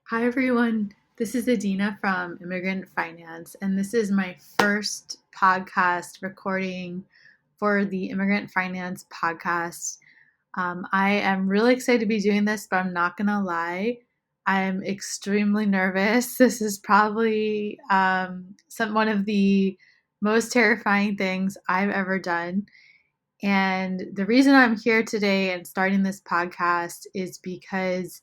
Hi, everyone. This is Adina from Immigrant Finance, and this is my first podcast recording for the Immigrant Finance podcast. I am really excited to be doing this, but I'm not going to lie. I'm extremely nervous. This is probably one of the most terrifying things I've ever done. And the reason I'm here today and starting this podcast is because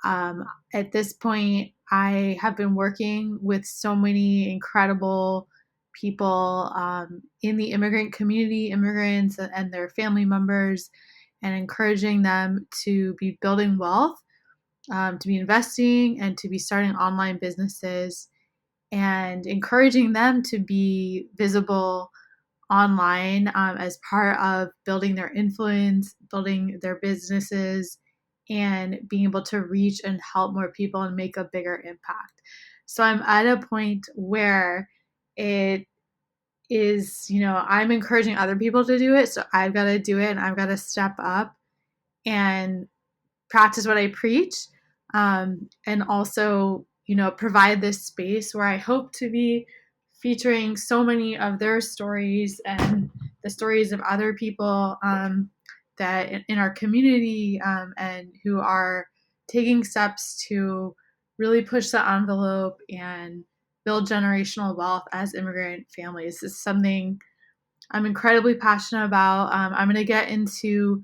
um, at this point, I have been working with so many incredible people in the immigrant community, immigrants and their family members, and encouraging them to be building wealth, to be investing, and to be starting online businesses, and encouraging them to be visible online as part of building their influence, building their businesses, and being able to reach and help more people and make a bigger impact. So I'm at a point where it is, I'm encouraging other people to do it. So I've got to do it and I've got to step up and practice what I preach. And also, provide this space where I hope to be featuring so many of their stories and the stories of other people that in our community and who are taking steps to really push the envelope and build generational wealth as immigrant families. This is something I'm incredibly passionate about. I'm going to get into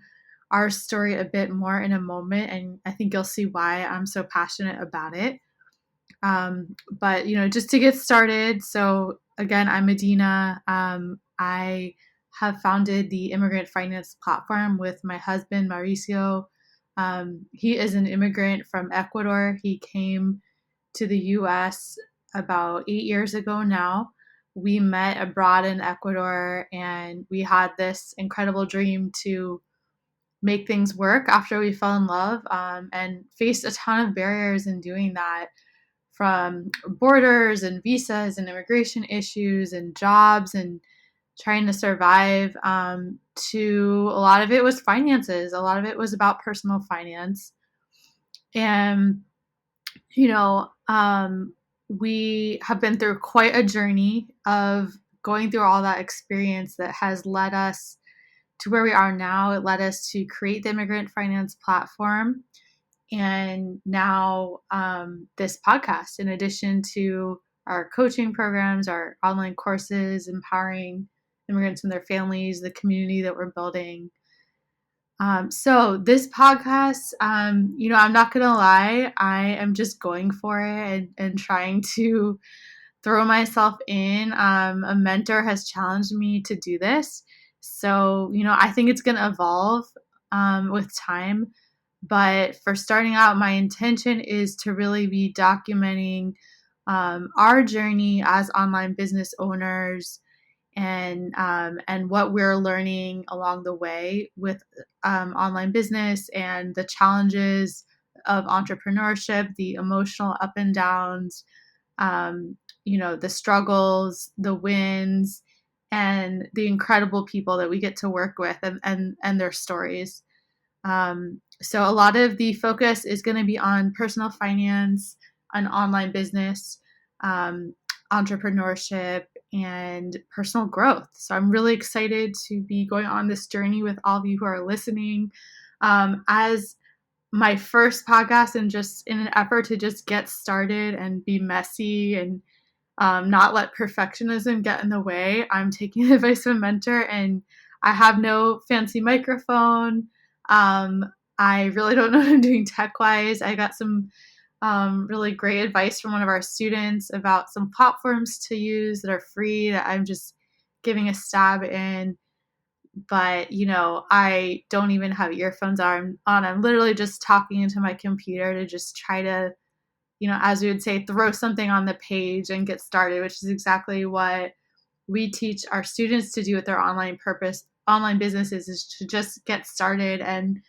our story a bit more in a moment, and I think you'll see why I'm so passionate about it. But just to get started, so again, I'm Adina. I have founded the Immigrant Finance platform with my husband Mauricio. He is an immigrant from Ecuador. He came to the U.S. about 8 years ago now. We met abroad in Ecuador, and we had this incredible dream to make things work after we fell in love, and faced a ton of barriers in doing that, from borders and visas and immigration issues and jobs and trying to survive, to a lot of it was finances. A lot of it was about personal finance. And, you know, um, we have been through quite a journey of going through all that experience that has led us to where we are now. It led us to create the Immigrant Finance platform, and now this podcast, in addition to our coaching programs, our online courses, empowering immigrants and their families, the community that we're building. So this podcast, I'm not going to lie, I am just going for it and trying to throw myself in. A mentor has challenged me to do this. So, I think it's going to evolve with time. But for starting out, my intention is to really be documenting our journey as online business owners, and what we're learning along the way with online business and the challenges of entrepreneurship, the emotional up and downs, the struggles, the wins, and the incredible people that we get to work with, and their stories. So a lot of the focus is going to be on personal finance, on online business, um, entrepreneurship, and personal growth. So I'm really excited to be going on this journey with all of you who are listening. As my first podcast, and just in an effort to just get started and be messy and not let perfectionism get in the way, I'm taking advice from a mentor, and I have no fancy microphone. I really don't know what I'm doing tech-wise. I got some really great advice from one of our students about some platforms to use that are free that I'm just giving a stab in. But, I don't even have earphones on. I'm literally just talking into my computer to just try to, as we would say, throw something on the page and get started, which is exactly what we teach our students to do with their online businesses, is to just get started. And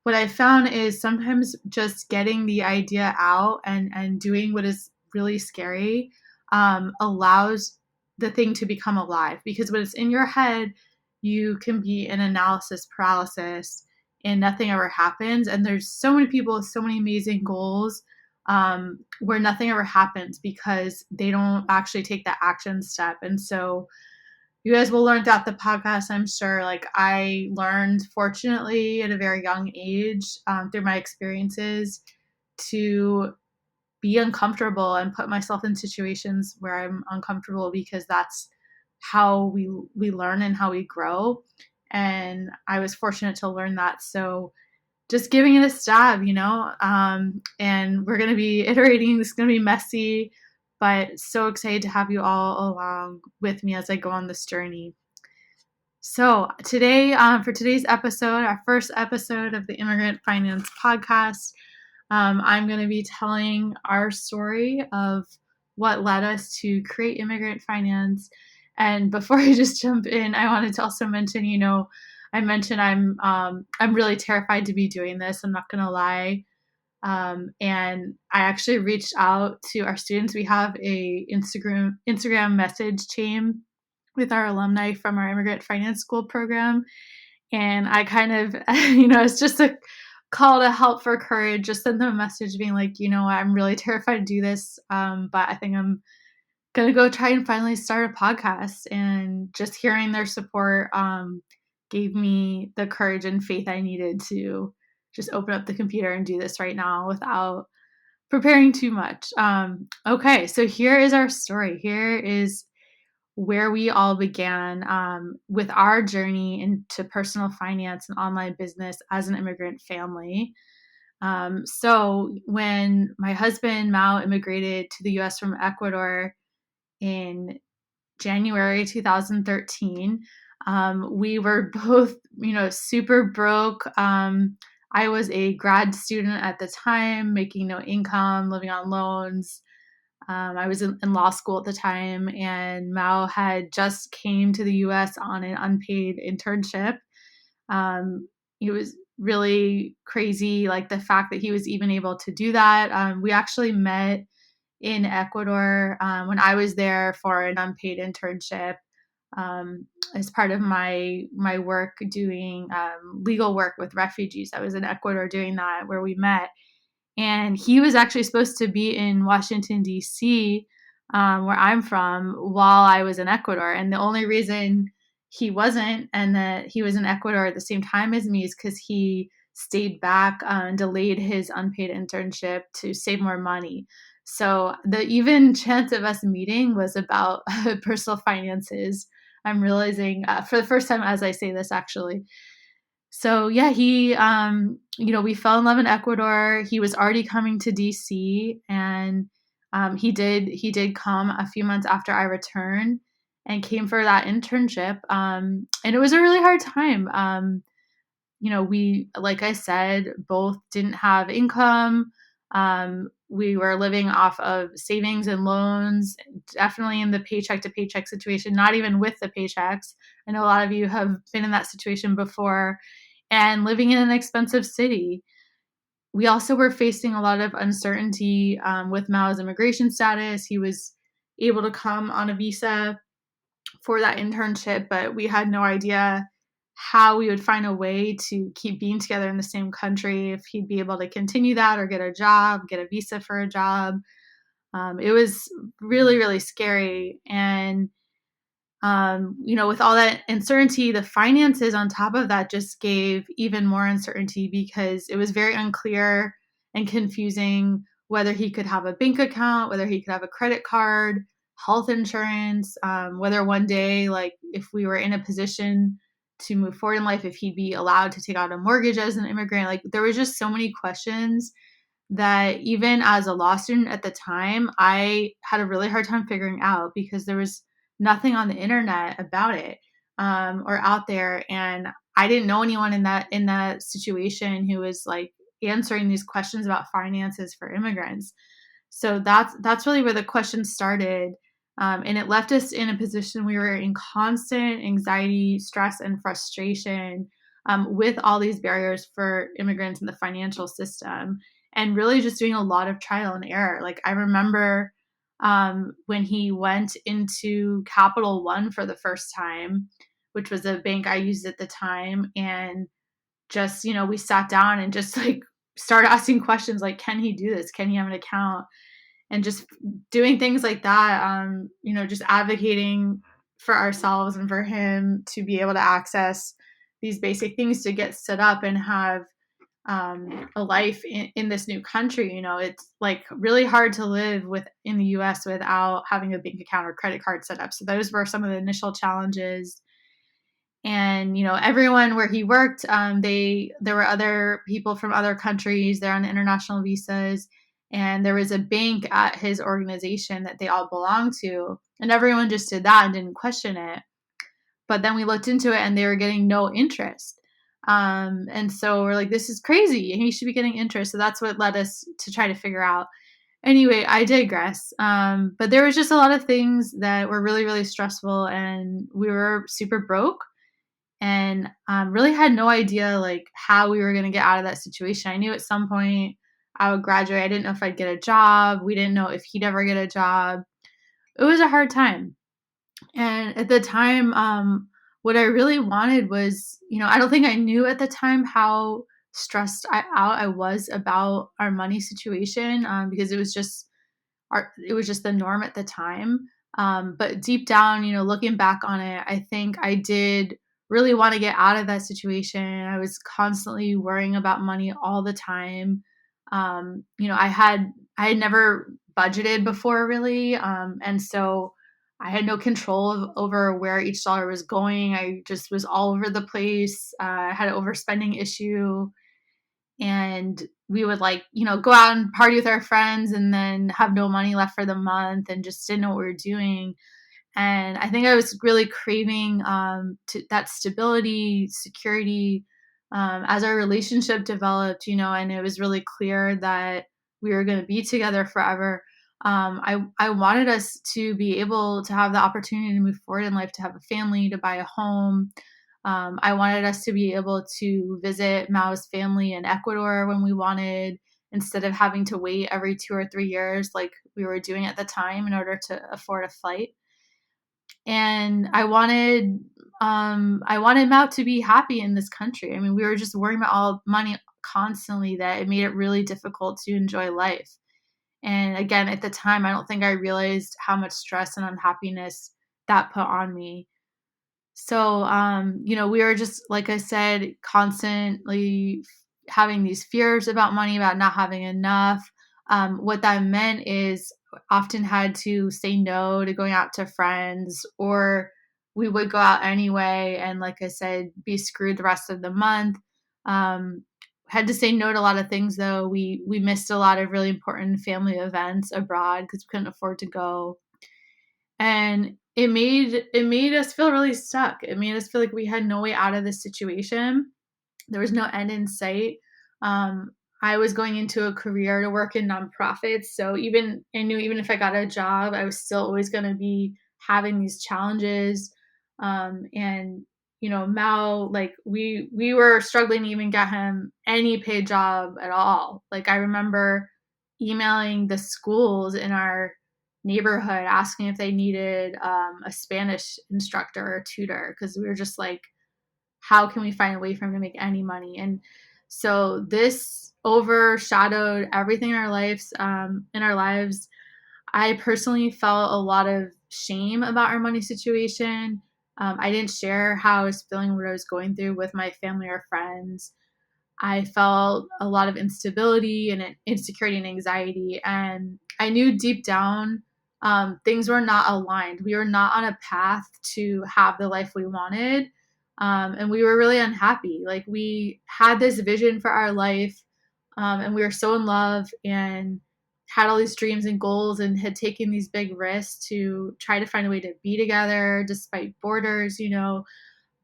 what I found is sometimes just getting the idea out and doing what is really scary allows the thing to become alive. Because when it's in your head, you can be in analysis paralysis and nothing ever happens. And there's so many people with so many amazing goals where nothing ever happens because they don't actually take the action step. And so you guys will learn throughout the podcast, I'm sure. Like, I learned, fortunately, at a very young age, through my experiences, to be uncomfortable and put myself in situations where I'm uncomfortable, because that's how we learn and how we grow. And I was fortunate to learn that. So just giving it a stab, and we're going to be iterating. This is going to be messy, but so excited to have you all along with me as I go on this journey. So today, for today's episode, our first episode of the Immigrant Finance podcast, I'm going to be telling our story of what led us to create Immigrant Finance. And before I just jump in, I wanted to also mention, I mentioned I'm really terrified to be doing this. I'm not going to lie. And I actually reached out to our students. We have a Instagram message chain with our alumni from our Immigrant Finance School program. And I kind of, it's just a call to help for courage. Just send them a message being like, I'm really terrified to do this. But I think I'm going to go try and finally start a podcast. And just hearing their support gave me the courage and faith I needed to just open up the computer and do this right now without preparing too much. Okay, so here is our story. Here is where we all began with our journey into personal finance and online business as an immigrant family. So when my husband, Mao, immigrated to the US from Ecuador in January 2013, we were both, super broke. I was a grad student at the time, making no income, living on loans. I was in law school at the time, and Mao had just came to the U.S. on an unpaid internship. It was really crazy, like the fact that he was even able to do that. We actually met in Ecuador when I was there for an unpaid internship as part of my work doing legal work with refugees. I was in Ecuador doing that, where we met. And he was actually supposed to be in Washington, D.C., where I'm from, while I was in Ecuador. And the only reason he wasn't, and that he was in Ecuador at the same time as me, is because he stayed back and delayed his unpaid internship to save more money. So the even chance of us meeting was about personal finances. I'm realizing for the first time as I say this, actually. So yeah, he, we fell in love in Ecuador. He was already coming to DC, and he did come a few months after I returned and came for that internship. And it was a really hard time. We, like I said, both didn't have income. We were living off of savings and loans, definitely in the paycheck to paycheck situation, not even with the paychecks. I know a lot of you have been in that situation before, and living in an expensive city. We also were facing a lot of uncertainty with Mao's immigration status. He was able to come on a visa for that internship, but we had no idea how we would find a way to keep being together in the same country, if he'd be able to continue that or get a job, get a visa for a job. It was really, really scary. And with all that uncertainty, the finances on top of that just gave even more uncertainty, because it was very unclear and confusing whether he could have a bank account, whether he could have a credit card, health insurance, whether one day, like if we were in a position to move forward in life, if he'd be allowed to take out a mortgage as an immigrant. Like, there was just so many questions that even as a law student at the time, I had a really hard time figuring out, because there was nothing on the internet about it or out there. And I didn't know anyone in that situation who was like answering these questions about finances for immigrants. So that's really where the questions started. And it left us in a position we were in constant anxiety, stress, and frustration with all these barriers for immigrants in the financial system, and really just doing a lot of trial and error. Like, I remember when he went into Capital One for the first time, which was a bank I used at the time, and just, we sat down and just like start asking questions like, can he do this? Can he have an account? And just doing things like that, just advocating for ourselves and for him to be able to access these basic things to get set up and have a life in this new country. It's like really hard to live in the US without having a bank account or credit card set up. So those were some of the initial challenges. And everyone where he worked, there were other people from other countries. They're on international visas, and there was a bank at his organization that they all belonged to, and everyone just did that and didn't question it. But then we looked into it, and they were getting no interest. And so we're like, this is crazy. He should be getting interest. So that's what led us to try to figure out. Anyway, I digress. But there was just a lot of things that were really, really stressful, and we were super broke, and really had no idea like how we were going to get out of that situation. I knew at some point I would graduate. I didn't know if I'd get a job. We didn't know if he'd ever get a job. It was a hard time. And at the time, what I really wanted was, I don't think I knew at the time how stressed out I was about our money situation, because it was just the norm at the time. But deep down, looking back on it, I think I did really want to get out of that situation. I was constantly worrying about money all the time. I had never budgeted before really. And so I had no control over where each dollar was going. I just was all over the place. I had an overspending issue, and we would go out and party with our friends and then have no money left for the month and just didn't know what we were doing. And I think I was really craving that stability, security, as our relationship developed, and it was really clear that we were going to be together forever. I wanted us to be able to have the opportunity to move forward in life, to have a family, to buy a home. I wanted us to be able to visit Mao's family in Ecuador when we wanted, instead of having to wait every 2 or 3 years like we were doing at the time in order to afford a flight. And I wanted Mao to be happy in this country. I mean, we were just worrying about all money constantly, that it made it really difficult to enjoy life. And again, at the time, I don't think I realized how much stress and unhappiness that put on me. So, we were just, like I said, constantly having these fears about money, about not having enough. What that meant is often had to say no to going out to friends, or we would go out anyway and, like I said, be screwed the rest of the month. Had to say no to a lot of things, though. We missed a lot of really important family events abroad because we couldn't afford to go. And it made us feel really stuck. It made us feel like we had no way out of this situation. There was no end in sight. I was going into a career to work in nonprofits, so I knew even if I got a job, I was still always going to be having these challenges. And Mao, like we were struggling to even get him any paid job at all. Like I remember emailing the schools in our neighborhood asking if they needed a Spanish instructor or tutor, because we were just like, how can we find a way for him to make any money? And so this overshadowed everything in our lives. I personally felt a lot of shame about our money situation. I didn't share how I was feeling, what I was going through with my family or friends. I felt a lot of instability and insecurity and anxiety. And I knew deep down things were not aligned. We were not on a path to have the life we wanted. And we were really unhappy. Like we had this vision for our life, and we were so in love and had all these dreams and goals and had taken these big risks to try to find a way to be together despite borders,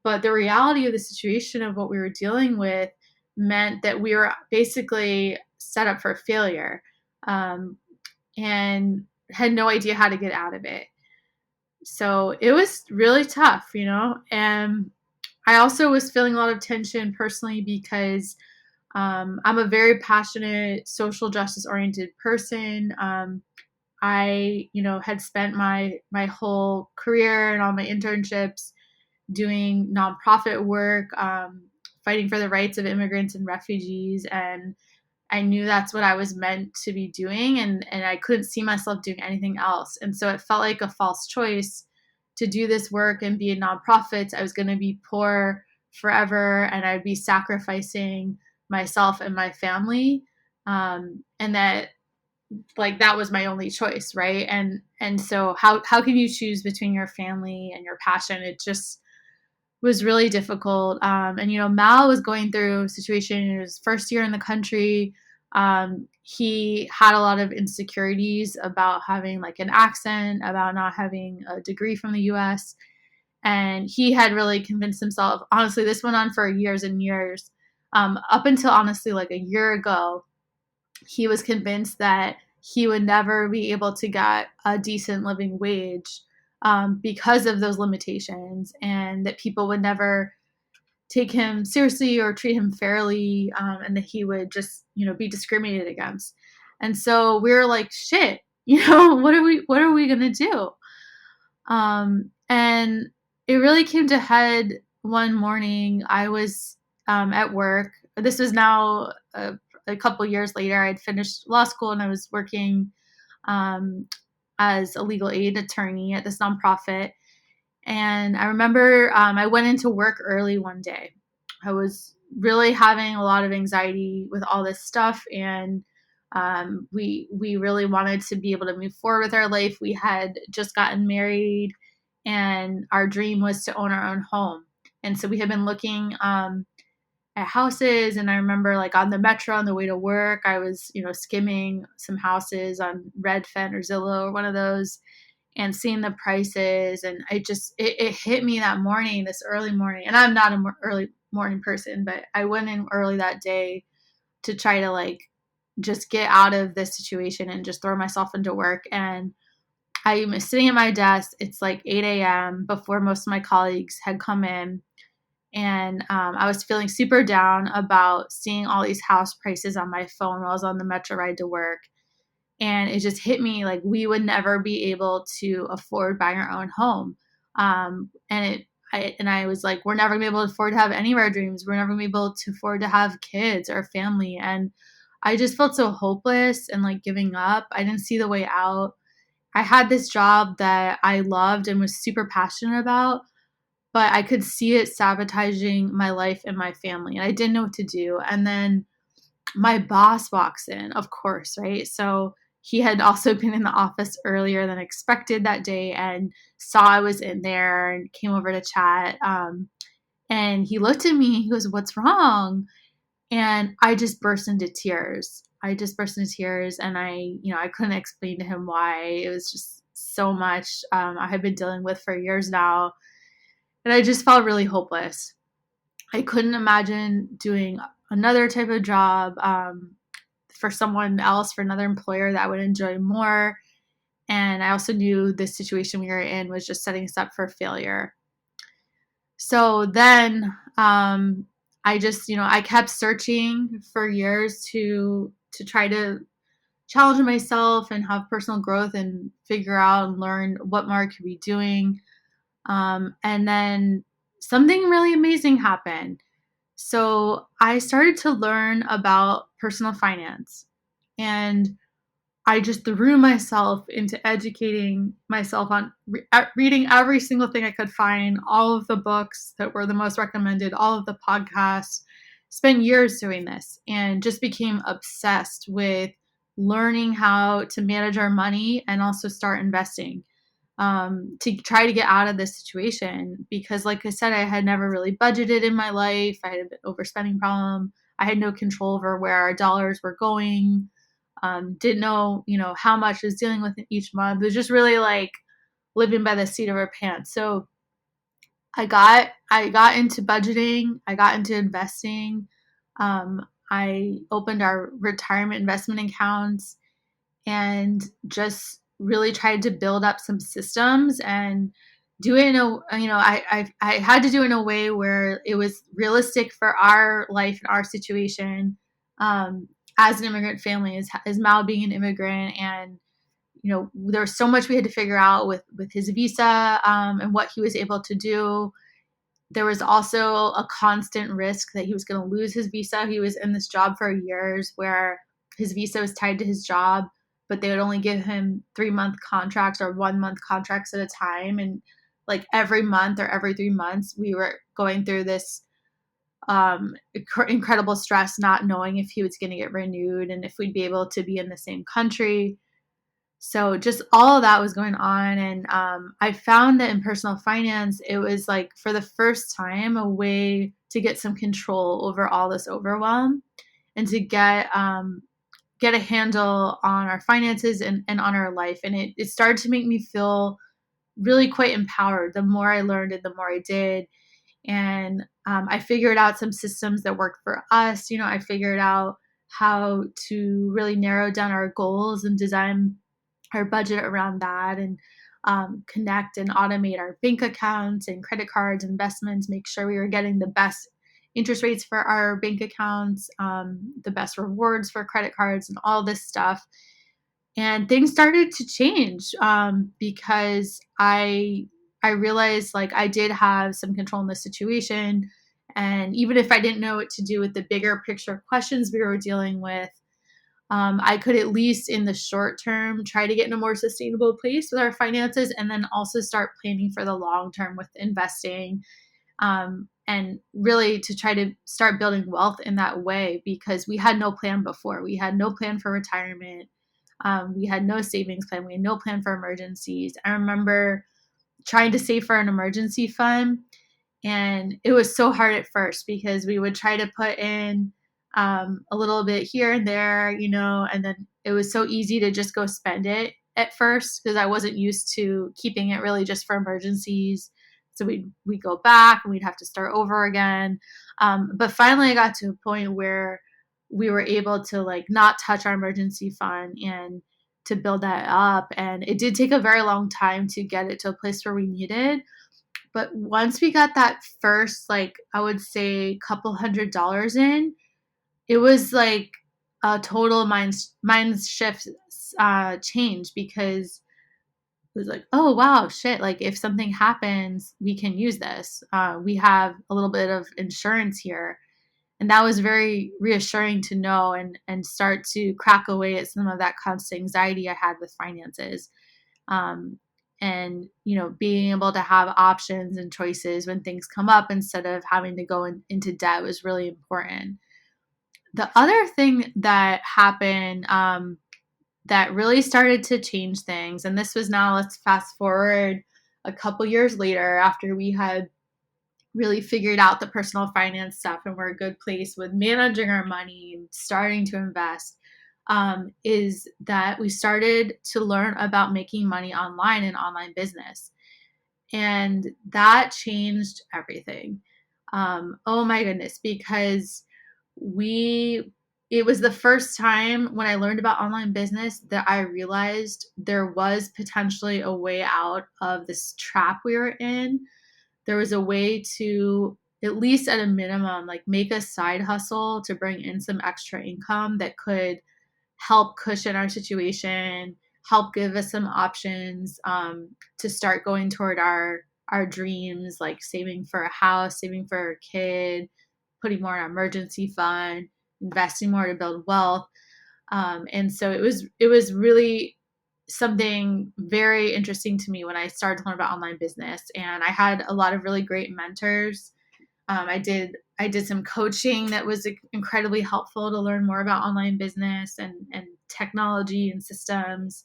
But the reality of the situation of what we were dealing with meant that we were basically set up for failure, and had no idea how to get out of it. So it was really tough, And I also was feeling a lot of tension personally because I'm a very passionate, social justice oriented person. I, had spent my whole career and all my internships doing nonprofit work, fighting for the rights of immigrants and refugees. And I knew that's what I was meant to be doing, and I couldn't see myself doing anything else. And so it felt like a false choice to do this work and be in nonprofits. I was going to be poor forever, and I'd be sacrificing myself and my family. And that, like, that was my only choice, right? And so how can you choose between your family and your passion? It just was really difficult. And Mal was going through a situation in his first year in the country. He had a lot of insecurities about having like an accent, about not having a degree from the US. And he had really convinced himself, honestly, this went on for years and years, up until honestly like a year ago. He was convinced that he would never be able to get a decent living wage, because of those limitations, and that people would never take him seriously or treat him fairly, and that he would just be discriminated against. And so we were like, shit, what are we gonna do? And it really came to head one morning. I was at work. This was now a couple years later. I'd finished law school and I was working um, as a legal aid attorney at this nonprofit. And I remember I went into work early one day. I was really having a lot of anxiety with all this stuff, and we really wanted to be able to move forward with our life. We had just gotten married, and our dream was to own our own home. And so we had been looking at houses, and I remember like on the metro on the way to work, I was skimming some houses on Redfin or Zillow or one of those, and seeing the prices. And it hit me that morning, this early morning. And I'm not an early morning person, but I went in early that day to try to like just get out of this situation and just throw myself into work. And I'm sitting at my desk. It's like 8 a.m. before most of my colleagues had come in. And I was feeling super down about seeing all these house prices on my phone while I was on the metro ride to work. And it just hit me like we would never be able to afford buying our own home. I was like, we're never gonna be able to afford to have any of our dreams. We're never gonna be able to afford to have kids or family. And I just felt so hopeless and like giving up. I didn't see the way out. I had this job that I loved and was super passionate about, but I could see it sabotaging my life and my family. And I didn't know what to do. And then my boss walks in, of course, right? So he had also been in the office earlier than expected that day and saw I was in there and came over to chat. And he looked at me, he goes, "What's wrong?" And I just burst into tears. And I couldn't explain to him why. It was just so much I had been dealing with for years now. And I just felt really hopeless. I couldn't imagine doing another type of job for someone else, for another employer that I would enjoy more. And I also knew the situation we were in was just setting us up for failure. So then I kept searching for years to try to challenge myself and have personal growth and figure out and learn what more I could be doing. And then something really amazing happened. So I started to learn about personal finance, and I just threw myself into educating myself on reading every single thing I could find, all of the books that were the most recommended, all of the podcasts. Spent years doing this and just became obsessed with learning how to manage our money and also start investing, to try to get out of this situation. Because, like I said, I had never really budgeted in my life. I had an overspending problem. I had no control over where our dollars were going. Didn't know, how much I was dealing with each month. It was just really like living by the seat of our pants. So I got into budgeting. I got into investing. I opened our retirement investment accounts and just really tried to build up some systems and do it in I had to do it in a way where it was realistic for our life and our situation, as an immigrant family, as Mal being an immigrant. And there was so much we had to figure out with his visa, and what he was able to do. There was also a constant risk that he was going to lose his visa. He was in this job for years where his visa was tied to his job, but they would only give him 3-month contracts or 1-month contracts at a time. And like every month or every 3 months, we were going through this incredible stress, not knowing if he was going to get renewed and if we'd be able to be in the same country. So just all of that was going on. And I found that in personal finance, it was like for the first time a way to get some control over all this overwhelm and to get a handle on our finances and on our life. And it started to make me feel really quite empowered. The more I learned and the more I did. And I figured out some systems that worked for us. I figured out how to really narrow down our goals and design our budget around that, and connect and automate our bank accounts and credit cards, investments, make sure we were getting the best interest rates for our bank accounts, the best rewards for credit cards, and all this stuff. And things started to change because I realized like I did have some control in the situation. And even if I didn't know what to do with the bigger picture questions we were dealing with, I could at least in the short term try to get in a more sustainable place with our finances, and then also start planning for the long term with investing, and really to try to start building wealth in that way, because we had no plan before. We had no plan for retirement. We had no savings plan. We had no plan for emergencies. I remember trying to save for an emergency fund, and it was so hard at first because we would try to put in a little bit here and there, and then it was so easy to just go spend it at first because I wasn't used to keeping it really just for emergencies. So we'd go back and we'd have to start over again. But finally I got to a point where we were able to like not touch our emergency fund and to build that up. And it did take a very long time to get it to a place where we needed. But once we got that first, like I would say couple $100 in, it was like a total mind shift change, because it was like, oh wow, shit, like if something happens, we can use this. We have a little bit of insurance here. And that was very reassuring to know, and start to crack away at some of that constant anxiety I had with finances. And being able to have options and choices when things come up instead of having to go into debt was really important. The other thing that happened, that really started to change things, and this was, now let's fast forward a couple years later after we had really figured out the personal finance stuff and we're a good place with managing our money and starting to invest, is that we started to learn about making money online and online business. And that changed everything. Oh my goodness, because it was the first time when I learned about online business that I realized there was potentially a way out of this trap we were in. There was a way to, at least at a minimum, like make a side hustle to bring in some extra income that could help cushion our situation, help give us some options, to start going toward our dreams, like saving for a house, saving for a kid, putting more in our emergency fund, investing more to build wealth. And so it was really something very interesting to me when I started to learn about online business. And I had a lot of really great mentors. I did some coaching that was incredibly helpful to learn more about online business and technology and systems.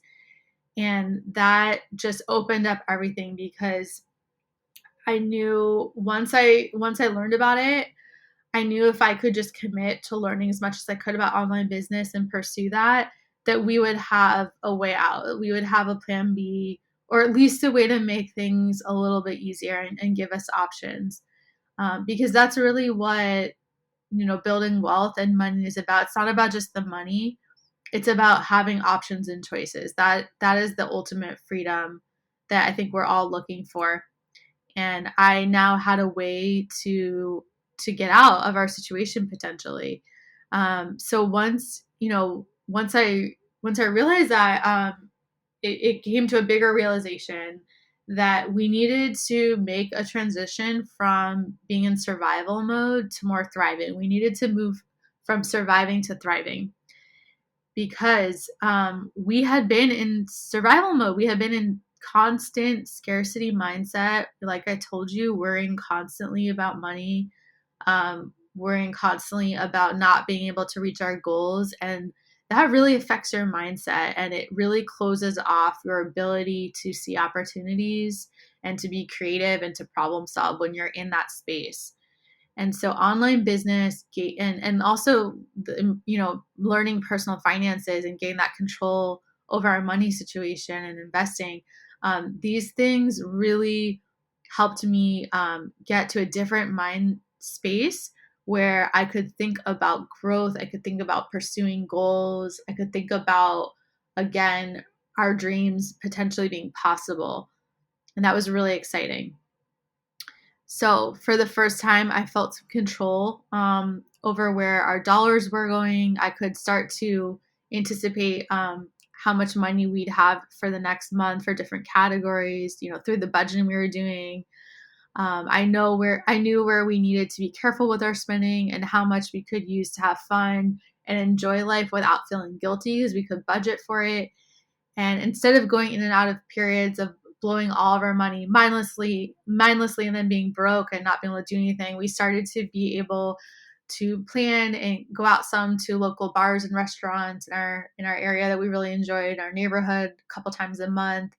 And that just opened up everything, because I knew once I learned about it, I knew if I could just commit to learning as much as I could about online business and pursue that, that we would have a way out. We would have a plan B, or at least a way to make things a little bit easier and give us options. Because that's really what, building wealth and money is about. It's not about just the money. It's about having options and choices. That is the ultimate freedom that I think we're all looking for. And I now had a way to get out of our situation potentially. So once I realized that, it came to a bigger realization that we needed to make a transition from being in survival mode to more thriving. We needed to move from surviving to thriving. because we had been in survival mode. We had been in constant scarcity mindset. Like I told you, worrying constantly about money, worrying constantly about not being able to reach our goals. And that really affects your mindset, and it really closes off your ability to see opportunities and to be creative and to problem solve when you're in that space. And so online business and also learning personal finances and getting that control over our money situation and investing, these things really helped me get to a different mind space where I could think about growth, I could think about pursuing goals, I could think about, again, our dreams potentially being possible. And that was really exciting. So for the first time, I felt some control over where our dollars were going. I could start to anticipate how much money we'd have for the next month for different categories, through the budgeting we were doing. I knew where we needed to be careful with our spending and how much we could use to have fun and enjoy life without feeling guilty, because we could budget for it. And instead of going in and out of periods of blowing all of our money mindlessly and then being broke and not being able to do anything, we started to be able to plan and go out some to local bars and restaurants in our area that we really enjoyed, our neighborhood, a couple times a month,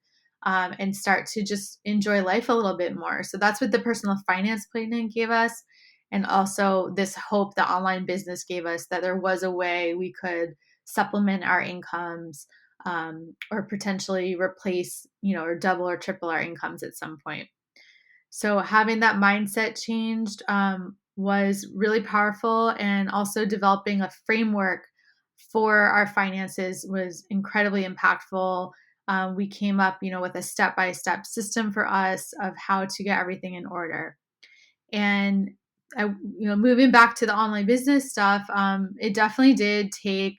and start to just enjoy life a little bit more. So that's what the personal finance planning gave us. And also this hope that online business gave us, that there was a way we could supplement our incomes, or potentially replace, or double or triple our incomes at some point. So having that mindset changed was really powerful, and also developing a framework for our finances was incredibly impactful. We came up, with a step-by-step system for us of how to get everything in order. And moving back to the online business stuff, it definitely did take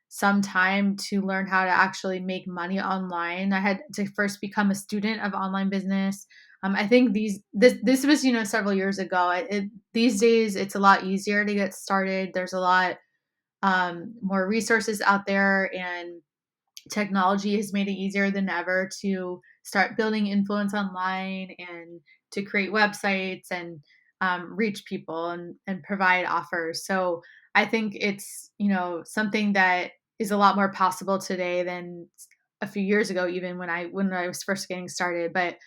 some time to learn how to actually make money online. I had to first become a student of online business. I think this was, several years ago. These days it's a lot easier to get started. There's a lot more resources out there, and technology has made it easier than ever to start building influence online and to create websites and reach people and provide offers. So I think it's, something that is a lot more possible today than a few years ago, even when I was first getting started. But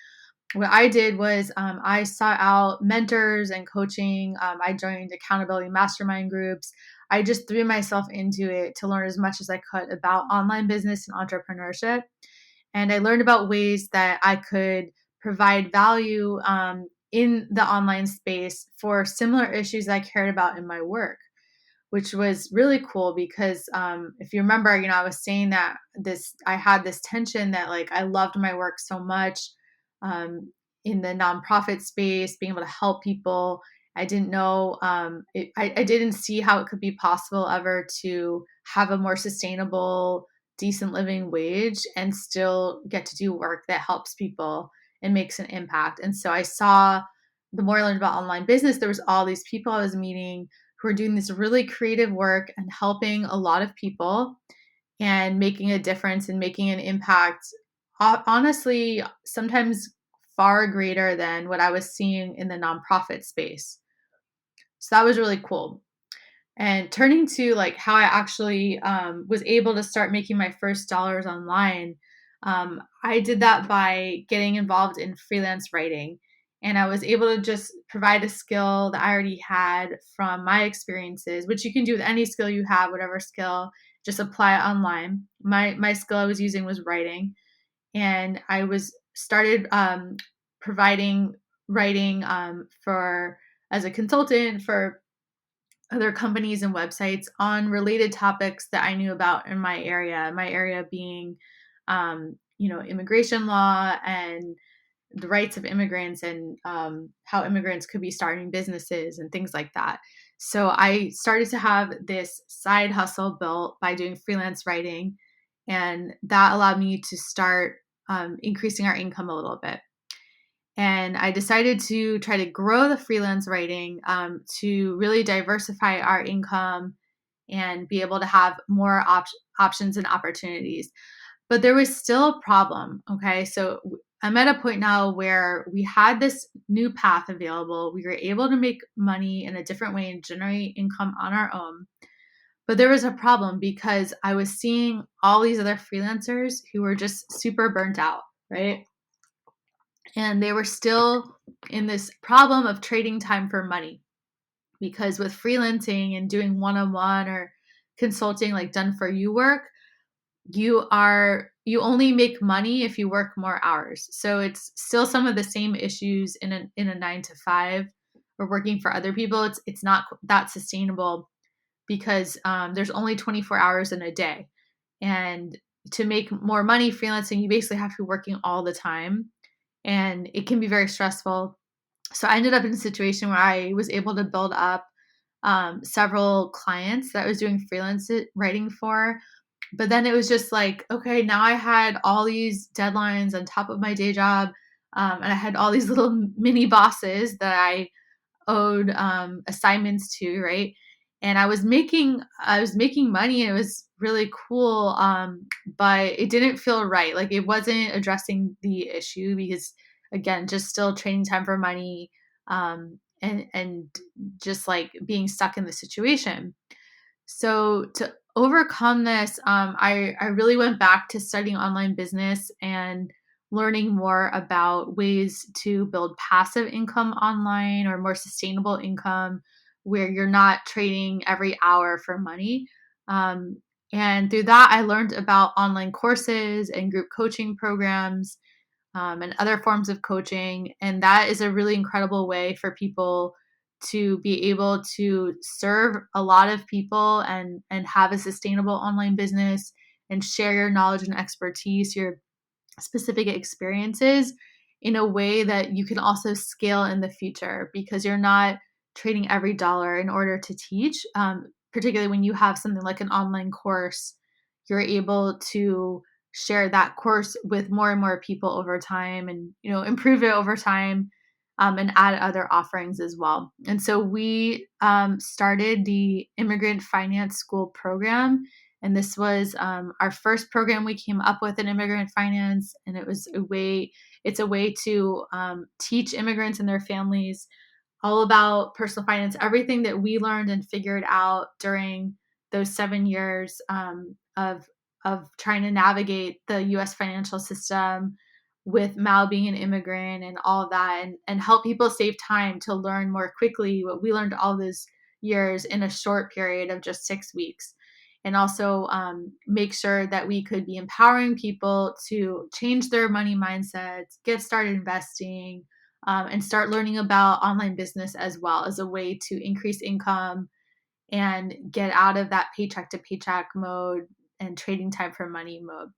what I did was I sought out mentors and coaching. I joined accountability mastermind groups. I just threw myself into it to learn as much as I could about online business and entrepreneurship. And I learned about ways that I could provide value in the online space for similar issues I cared about in my work, which was really cool because if you remember, I was saying that I had this tension that, like, I loved my work so much in the nonprofit space, being able to help people. I didn't know, I didn't see how it could be possible ever to have a more sustainable, decent living wage and still get to do work that helps people and makes an impact. And so I saw, the more I learned about online business, there was all these people I was meeting who are doing this really creative work and helping a lot of people and making a difference and making an impact, honestly, sometimes far greater than what I was seeing in the nonprofit space. So that was really cool. And turning to, like, how I actually was able to start making my first dollars online, I did that by getting involved in freelance writing. And I was able to just provide a skill that I already had from my experiences, which you can do with any skill you have, whatever skill, just apply it online. My skill I was using was writing, and I was started providing writing for as a consultant for other companies and websites on related topics that I knew about in my area. My area being, immigration law and the rights of immigrants, and how immigrants could be starting businesses and things like that. So I started to have this side hustle built by doing freelance writing, and that allowed me to start increasing our income a little bit. And I decided to try to grow the freelance writing to really diversify our income and be able to have more options and opportunities. But there was still a problem. Okay. So I'm at a point now where we had this new path available. We were able to make money in a different way and generate income on our own. But there was a problem because I was seeing all these other freelancers who were just super burnt out, right? And they were still in this problem of trading time for money. Because with freelancing and doing one-on-one or consulting like done for you work, you only make money if you work more hours. So it's still some of the same issues in a 9 to 5 or working for other people. It's not that sustainable because there's only 24 hours in a day. And to make more money freelancing, you basically have to be working all the time. And it can be very stressful. So I ended up in a situation where I was able to build up several clients that I was doing freelance writing for. But then it was just like, okay, now I had all these deadlines on top of my day job. And I had all these little mini bosses that I owed assignments to, right? And I was making money and it was really cool, but it didn't feel right. Like it wasn't addressing the issue because again, just still trading time for money, and just like being stuck in the situation. So to overcome this, I really went back to studying online business and learning more about ways to build passive income online or more sustainable income where you're not trading every hour for money. Um, and through that, I learned about online courses and group coaching programs, and other forms of coaching. And that is a really incredible way for people to be able to serve a lot of people and have a sustainable online business and share your knowledge and expertise, your specific experiences in a way that you can also scale in the future because you're not trading every dollar in order to teach. Particularly when you have something like an online course, you're able to share that course with more and more people over time and improve it over time, and add other offerings as well. And so we started the Immigrant Finance School program, and this was our first program we came up with in immigrant finance. And it's a way to teach immigrants and their families all about personal finance, everything that we learned and figured out during those 7 years of trying to navigate the U.S. financial system with Mal being an immigrant and all of that, and help people save time to learn more quickly what we learned all those years in a short period of just 6 weeks. And also make sure that we could be empowering people to change their money mindsets, get started investing, and start learning about online business as well as a way to increase income and get out of that paycheck to paycheck mode and trading time for money mode.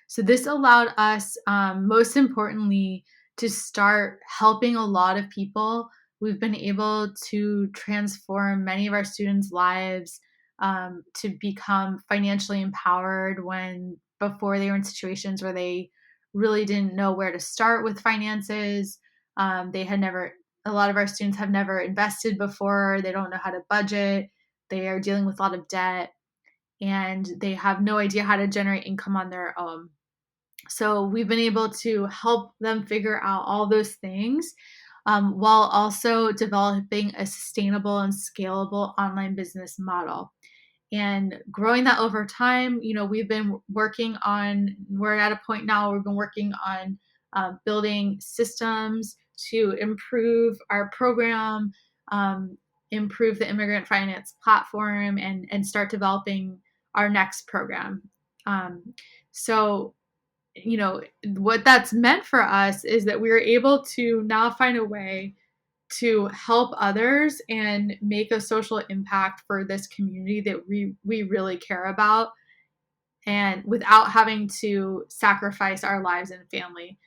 So this allowed us, most importantly, to start helping a lot of people. We've been able to transform many of our students' lives, to become financially empowered when before they were in situations where they really didn't know where to start with finances. A lot of our students have never invested before. They don't know how to budget. They are dealing with a lot of debt and they have no idea how to generate income on their own. So we've been able to help them figure out all those things, while also developing a sustainable and scalable online business model and growing that over time. We're at a point now where we've been working on building systems to improve our program, improve the immigrant finance platform, and start developing our next program. So what that's meant for us is that we were able to now find a way to help others and make a social impact for this community that we really care about, and without having to sacrifice our lives and family,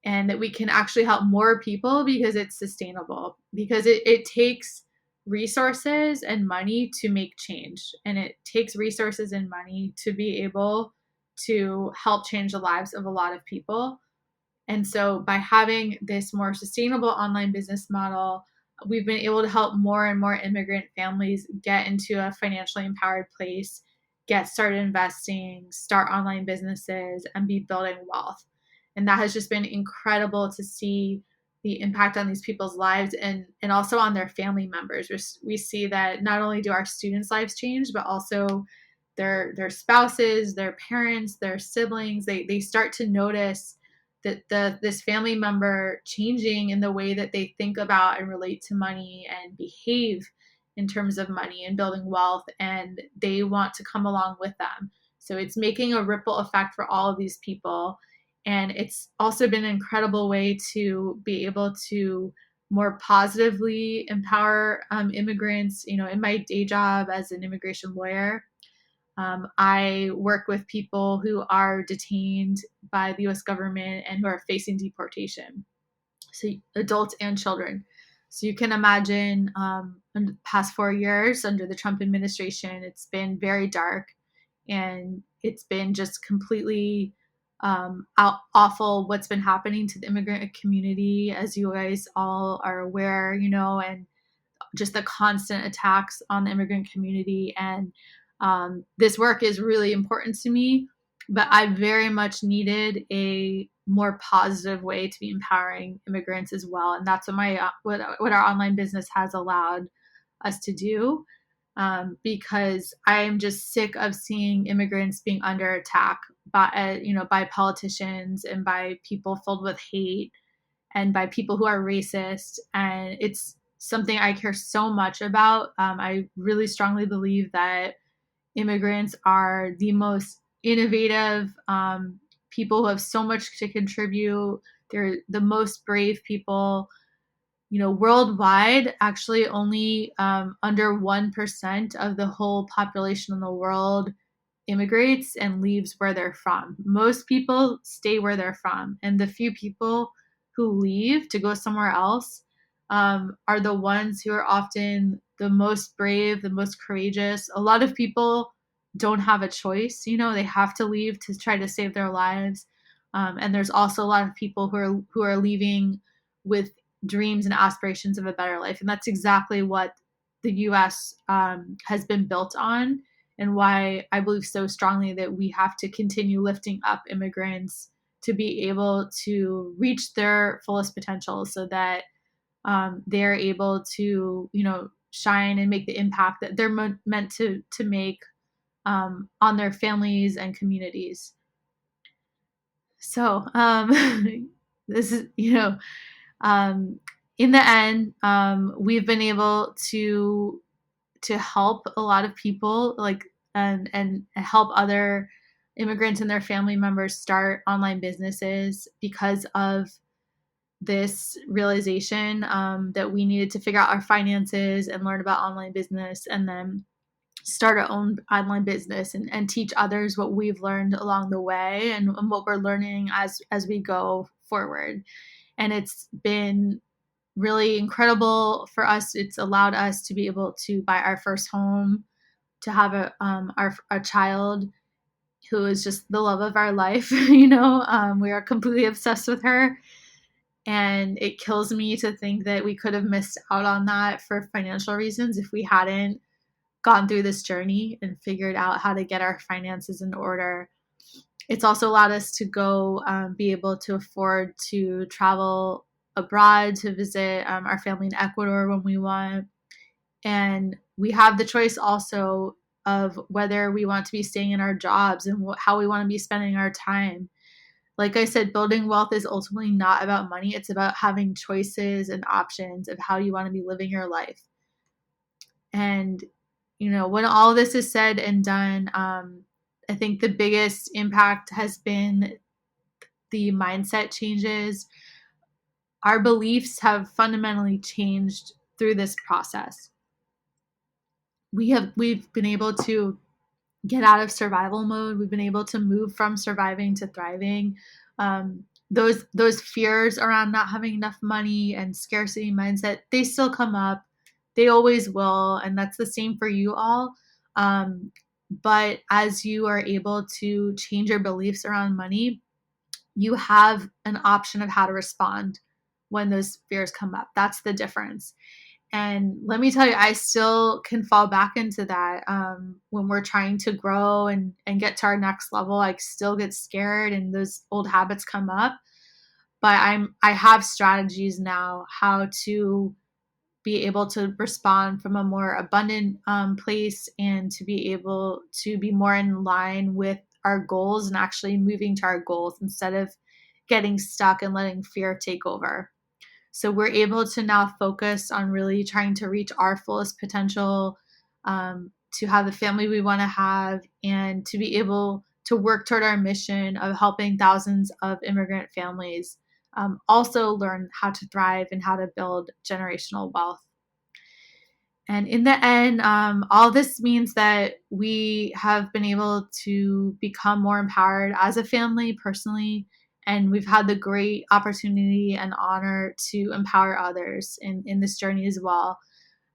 and that we can actually help more people because it's sustainable, because it takes resources and money to make change, and it takes resources and money to be able to help change the lives of a lot of people. And so by having this more sustainable online business model, we've been able to help more and more immigrant families get into a financially empowered place, get started investing, start online businesses, and be building wealth. And that has just been incredible to see the impact on these people's lives and also on their family members. We see that not only do our students' lives change, but also their spouses, their parents, their siblings. They start to notice that this family member changing in the way that they think about and relate to money and behave in terms of money and building wealth, and they want to come along with them. So it's making a ripple effect for all of these people. And it's also been an incredible way to be able to more positively empower immigrants. In my day job as an immigration lawyer, I work with people who are detained by the US government and who are facing deportation. So, adults and children. So, you can imagine in the past 4 years under the Trump administration, it's been very dark, and it's been just completely awful what's been happening to the immigrant community, as you guys all are aware, and just the constant attacks on the immigrant community. And this work is really important to me, but I very much needed a more positive way to be empowering immigrants as well. And that's what our online business has allowed us to do. Because I'm just sick of seeing immigrants being under attack by politicians and by people filled with hate and by people who are racist. And it's something I care so much about. I really strongly believe that immigrants are the most innovative people who have so much to contribute. They're the most brave people. Worldwide, actually, only under 1% of the whole population in the world immigrates and leaves where they're from. Most people stay where they're from, and the few people who leave to go somewhere else are the ones who are often the most brave, the most courageous. A lot of people don't have a choice. They have to leave to try to save their lives. And there's also a lot of people who are leaving with dreams and aspirations of a better life, and that's exactly what the U.S. Has been built on, and why I believe so strongly that we have to continue lifting up immigrants to be able to reach their fullest potential, so that they're able to, shine and make the impact that they're meant to make on their families and communities. So this is, in the end, we've been able to help a lot of people, and help other immigrants and their family members start online businesses because of this realization that we needed to figure out our finances and learn about online business, and then start our own online business and teach others what we've learned along the way, and what we're learning as we go forward. And it's been really incredible for us. It's allowed us to be able to buy our first home, to have a child who is just the love of our life. We are completely obsessed with her, and it kills me to think that we could have missed out on that for financial reasons if we hadn't gone through this journey and figured out how to get our finances in order. It's also allowed us to go be able to afford to travel abroad to visit our family in Ecuador when we want. And we have the choice also of whether we want to be staying in our jobs and how we want to be spending our time. Like I said, building wealth is ultimately not about money. It's about having choices and options of how you want to be living your life. And, when all this is said and done, I think the biggest impact has been the mindset changes. Our beliefs have fundamentally changed through this process. We've been able to get out of survival mode. We've been able to move from surviving to thriving. Those fears around not having enough money and scarcity mindset, they still come up. They always will, and that's the same for you all. But as you are able to change your beliefs around money, you have an option of how to respond when those fears come up. That's the difference. And let me tell you, I still can fall back into that when we're trying to grow and get to our next level. I still get scared and those old habits come up. But I have strategies now how to be able to respond from a more abundant place and to be able to be more in line with our goals and actually moving to our goals instead of getting stuck and letting fear take over. So we're able to now focus on really trying to reach our fullest potential, to have the family we want to have, and to be able to work toward our mission of helping thousands of immigrant families also learn how to thrive and how to build generational wealth. And in the end, all this means that we have been able to become more empowered as a family personally. And we've had the great opportunity and honor to empower others in this journey as well.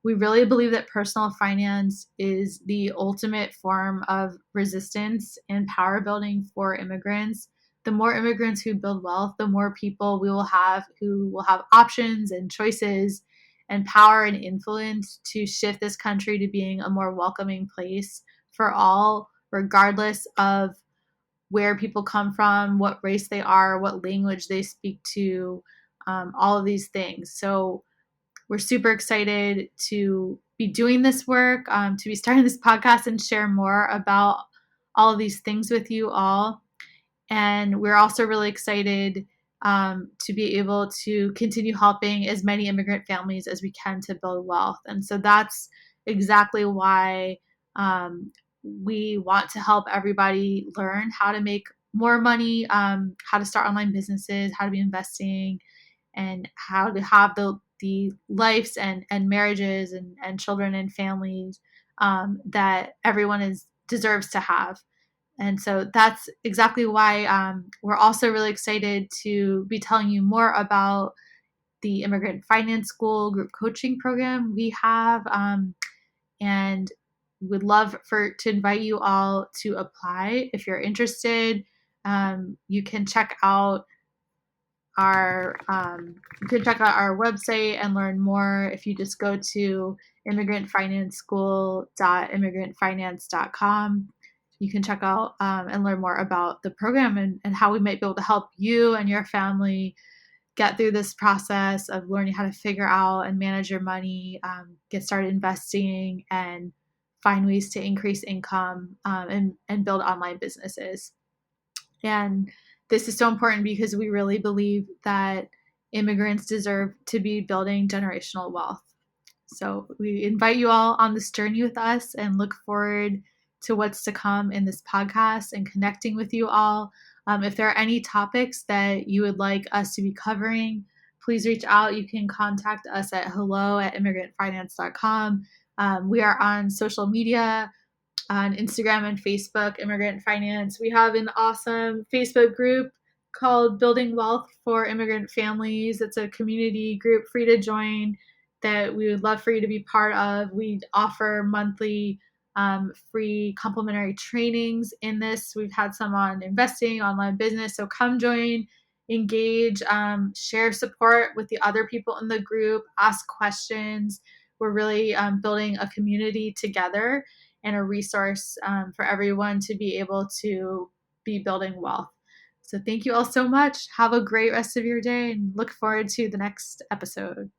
We really believe that personal finance is the ultimate form of resistance and power building for immigrants. The more immigrants who build wealth, the more people we will have who will have options and choices and power and influence to shift this country to being a more welcoming place for all, regardless of where people come from, what race they are, what language they speak to, all of these things. So we're super excited to be doing this work, to be starting this podcast and share more about all of these things with you all. And we're also really excited to be able to continue helping as many immigrant families as we can to build wealth. And so that's exactly why we want to help everybody learn how to make more money, how to start online businesses, how to be investing, and how to have the lives and marriages and children and families that everyone deserves to have. And so that's exactly why we're also really excited to be telling you more about the Immigrant Finance School group coaching program we have, and would love to invite you all to apply if you're interested. You can check out our website and learn more if you just go to immigrantfinanceschool.immigrantfinance.com. You can check out and learn more about the program and how we might be able to help you and your family get through this process of learning how to figure out and manage your money, get started investing, and find ways to increase income, and build online businesses. And this is so important because we really believe that immigrants deserve to be building generational wealth. So we invite you all on this journey with us and look forward to what's to come in this podcast and connecting with you all. If there are any topics that you would like us to be covering, please reach out. You can contact us at hello@immigrantfinance.com. We are on social media on Instagram and Facebook, Immigrant Finance. We have an awesome Facebook group called Building Wealth for Immigrant Families. It's a community group free to join that we would love for you to be part of. We offer monthly free complimentary trainings in this. We've had some on investing, online business. So come join, engage, share support with the other people in the group, ask questions. We're really building a community together and a resource for everyone to be able to be building wealth. So thank you all so much. Have a great rest of your day and look forward to the next episode.